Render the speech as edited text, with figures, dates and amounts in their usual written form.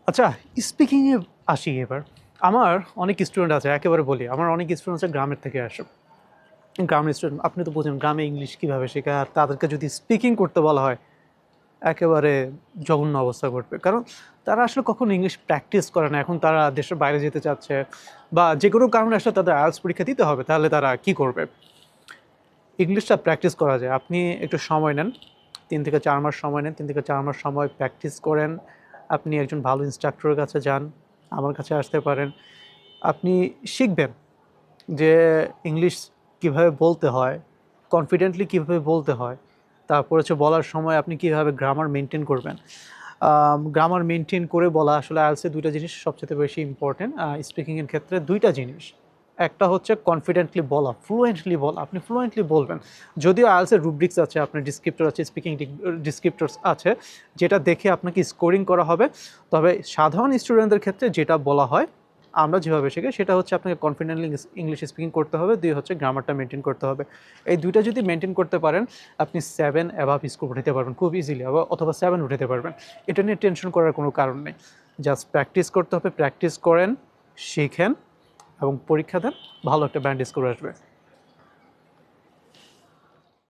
আচ্ছা, স্পিকিংয়ে আসি এবার। আমার অনেক স্টুডেন্ট আছে, একেবারে বলি, আমার অনেক স্টুডেন্ট আছে গ্রামের থেকে আসে। গ্রামের স্টুডেন্ট, আপনি তো বোঝেন গ্রামে ইংলিশ কীভাবে শেখায়, আর তাদেরকে যদি স্পিকিং করতে বলা হয়, একেবারে জঘন্য অবস্থা ঘটবে। কারণ তারা আসলে কখনো ইংলিশ প্র্যাকটিস করে না। এখন তারা দেশের বাইরে যেতে চাচ্ছে বা যে কোনো কারণে আসলে তাদের আইএলটিএস পরীক্ষা দিতে হবে, তাহলে তারা কী করবে? ইংলিশটা প্র্যাকটিস করা যায়। আপনি একটু সময় নেন, ৩ থেকে ৪ মাস সময় নেন, ৩ থেকে ৪ মাস সময় প্র্যাকটিস করেন। আপনি একজন ভালো ইনস্ট্রাক্টরের কাছে যান, আমার কাছে আসতে পারেন। আপনি শিখবেন যে ইংলিশ কীভাবে বলতে হয়, কনফিডেন্টলি কীভাবে বলতে হয়। তারপর হচ্ছে বলার সময় আপনি কীভাবে গ্রামার মেনটেন করবেন। গ্রামার মেনটেন করে বলা আসলে আইএলটিএসে ২ টা জিনিস সবচেয়ে বেশি ইম্পর্টেন্ট স্পিকিংয়ের ক্ষেত্রে। ২ টা জিনিস। একটা হচ্ছে কনফিডেন্টলি বলা, ফ্লুয়েন্টলি বলা। আপনি ফ্লুয়েন্টলি বলবেন। যদিও আইএলটিএসের রুব্রিক্স আছে, আপনার ডিসক্রিপ্টর আছে, স্পিকিং ডিসক্রিপ্টরস আছে, যেটা দেখে আপনাকে স্কোরিং করা হবে। তবে সাধারণ স্টুডেন্টদের ক্ষেত্রে যেটা বলা হয়, আমরা যেভাবে শিখি সেটা হচ্ছে আপনাকে কনফিডেন্টলি ইংলিশ স্পিকিং করতে হবে। ২ হচ্ছে গ্রামারটা মেনটেন করতে হবে। এই ২টা যদি মেনটেন করতে পারেন, আপনি 7 অ্যাবাভ স্কোর উঠাতে পারবেন খুব ইজিলি, অথবা 7 উঠাতে পারবেন। এটা নিয়ে টেনশন করার কোনো কারণ নেই। জাস্ট প্র্যাকটিস করতে হবে, প্র্যাকটিস করেন, শিখেন এবং পরীক্ষা দেন, ভালো একটা ব্যান্ড স্কোর আসবে।